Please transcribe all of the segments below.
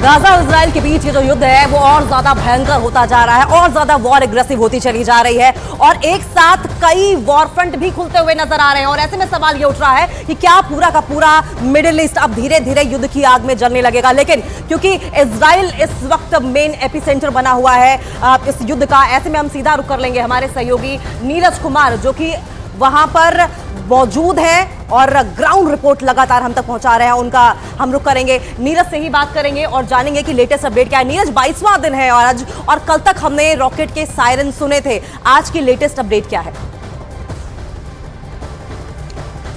Gaza और Israel के बीच ये जो युद्ध है वो और ज्यादा भयंकर होता जा रहा है, और ज्यादा वॉर एग्रेसिव होती चली जा रही है और एक साथ कई वॉर फ्रंट भी खुलते हुए नजर आ रहे हैं। और ऐसे में सवाल ये उठ रहा है कि क्या पूरा का पूरा मिडिल ईस्ट अब धीरे धीरे युद्ध की आग में जलने लगेगा। लेकिन क्योंकि इजराइल इस वक्त मेन एपिसेंटर बना हुआ है इस युद्ध का, ऐसे में हम सीधा रुख कर लेंगे हमारे सहयोगी नीरज कुमार जो कि वहां पर मौजूद है और ग्राउंड रिपोर्ट लगातार हम तक पहुंचा रहे हैं, उनका हम रुख करेंगे। नीरज से ही बात करेंगे और जानेंगे कि लेटेस्ट अपडेट क्या है। नीरज, 22वां दिन है और आज, और कल तक हमने रॉकेट के सायरन सुने थे, आज की लेटेस्ट अपडेट क्या है?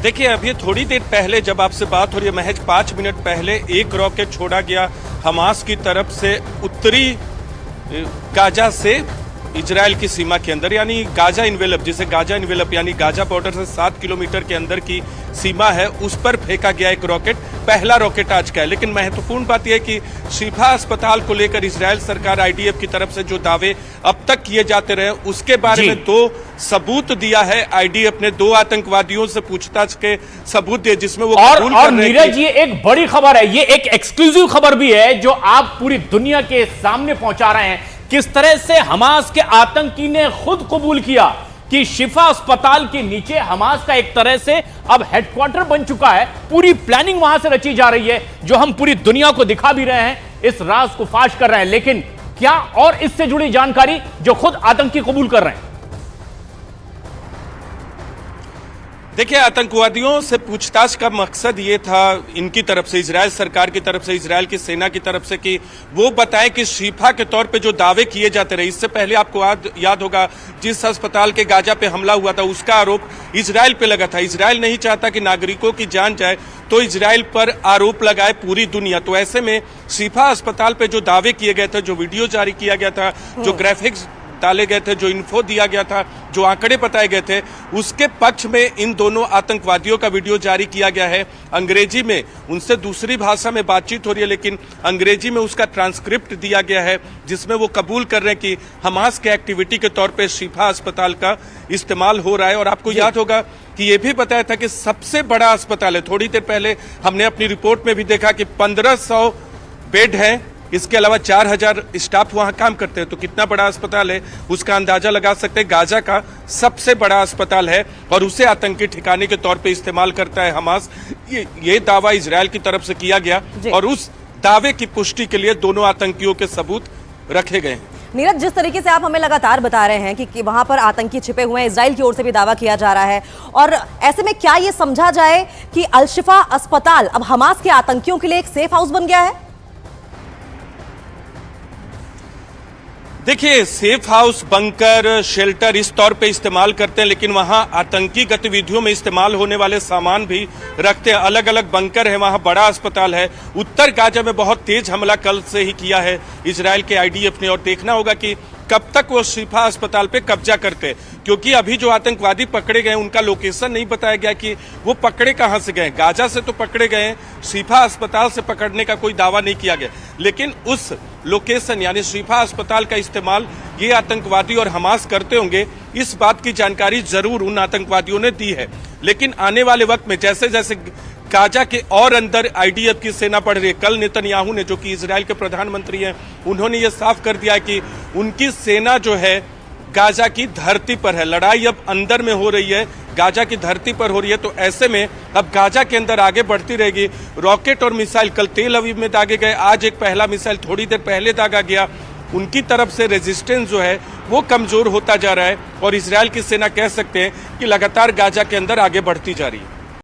देखिए, अभी थोड़ी देर पहले जब आपसे बात हो रही है, महज 5 मिनट पहले एक रॉकेट छोड़ा गया हमास की तरफ से उत्तरी गाजा से इजराइल की सीमा के अंदर, यानी गाजा इन्वेलप, जिसे गाजा इन्वेलप यानी गाजा बॉर्डर से 7 किलोमीटर के अंदर की सीमा है, उस पर फेंका गया एक रॉकेट। पहला रॉकेट आज का है। लेकिन महत्वपूर्ण बात यह है कि शिफा अस्पताल को लेकर इजराइल सरकार आईडीएफ की तरफ से जो दावे अब तक किए जाते रहे उसके बारे में 2 सबूत दिया है। आईडीएफ ने 2 आतंकवादियों से पूछताछ के सबूत दिए जिसमें वो और नीरज, ये एक बड़ी खबर है, ये एक एक्सक्लूसिव खबर भी है जो आप पूरी दुनिया के सामने पहुंचा रहे हैं। किस तरह से हमास के आतंकी ने खुद कबूल किया कि शिफा अस्पताल के नीचे हमास का एक तरह से अब हेडक्वार्टर बन चुका है। पूरी प्लानिंग वहां से रची जा रही है जो हम पूरी दुनिया को दिखा भी रहे हैं, इस राज को फाश कर रहे हैं। लेकिन क्या और इससे जुड़ी जानकारी जो खुद आतंकी कबूल कर रहे हैं? देखिए, आतंकवादियों से पूछताछ का मकसद ये था इनकी तरफ से, इजराइल सरकार की तरफ से, इजराइल की सेना की तरफ से, कि वो बताएं कि शिफा के तौर पे जो दावे किए जाते रहे। इससे पहले आपको याद होगा जिस अस्पताल के गाजा पे हमला हुआ था उसका आरोप इजराइल पे लगा था। इजराइल नहीं चाहता कि नागरिकों की जान जाए, तो इजराइल पर आरोप लगाए पूरी दुनिया। तो ऐसे में शिफा अस्पताल पे जो दावे किए गए थे, जो वीडियो जारी किया गया था, जो ग्राफिक्स डाले गए थे, जो इन्फो दिया गया था, जो आंकड़े बताए गए थे, उसके पक्ष में इन दोनों आतंकवादियों का वीडियो जारी किया गया है। अंग्रेजी में उनसे दूसरी भाषा में बातचीत हो रही है, लेकिन अंग्रेजी में उसका ट्रांसक्रिप्ट दिया गया है जिसमें वो कबूल कर रहे हैं कि हमास के एक्टिविटी के तौर पे शिफा अस्पताल का इस्तेमाल हो रहा है। और आपको याद होगा कि ये भी बताया था कि सबसे बड़ा अस्पताल है। थोड़ी देर पहले हमने अपनी रिपोर्ट में भी देखा कि 1500 बेड है, इसके अलावा 4000 स्टाफ वहां काम करते हैं। तो कितना बड़ा अस्पताल है उसका अंदाजा लगा सकते हैं। गाजा का सबसे बड़ा अस्पताल है और उसे आतंकी ठिकाने के तौर पे इस्तेमाल करता है हमास। ये दावा इजराइल की तरफ से किया गया और उस दावे की पुष्टि के लिए दोनों आतंकियों के सबूत रखे गए हैं। नीरज, जिस तरीके से आप हमें लगातार बता रहे हैं कि वहां पर आतंकी छिपे हुए हैं, इजराइल की ओर से भी दावा किया जा रहा है, और ऐसे में क्या ये समझा जाए कि अल-शिफा अस्पताल अब हमास के आतंकियों के लिए एक सेफ हाउस बन गया है? देखिए, सेफ हाउस, बंकर, शेल्टर इस तौर पे इस्तेमाल करते हैं, लेकिन वहां आतंकी गतिविधियों में इस्तेमाल होने वाले सामान भी रखते हैं। अलग अलग बंकर है, वहां बड़ा अस्पताल है। उत्तर गाजा में बहुत तेज हमला कल से ही किया है इजराइल के आईडीएफ ने, और देखना होगा कि कब तक वो शिफा अस्पताल पे कब्जा करते, क्योंकि अभी जो आतंकवादी पकड़े गए उनका लोकेशन नहीं बताया गया कि वो पकड़े कहां से गए। गाजा से तो पकड़े गए, शिफा अस्पताल से पकड़ने का कोई दावा नहीं किया गया, लेकिन उस लोकेशन यानी शिफा अस्पताल का इस्तेमाल ये आतंकवादी और हमास करते होंगे, इस बात की जानकारी जरूर उन आतंकवादियों ने दी है। लेकिन आने वाले वक्त में जैसे जैसे गाजा के और अंदर आईडीएफ की सेना बढ़ रही है, कल नेतन्याहू ने, जो कि इजराइल के प्रधानमंत्री हैं, उन्होंने ये साफ कर दिया कि उनकी सेना जो है गाजा की धरती पर है। लड़ाई अब अंदर में हो रही है, गाजा की धरती पर हो रही है। तो ऐसे में अब गाजा के अंदर आगे बढ़ती रहेगी। रॉकेट और मिसाइल कल तेल अवीव में दागे गए, आज एक पहला मिसाइल थोड़ी देर पहले दागा गया। उनकी तरफ से रेजिस्टेंस जो है वो कमजोर होता जा रहा है और इजराइल की सेना कह सकते हैं कि लगातार गाजा के अंदर आगे बढ़ती जा रही है।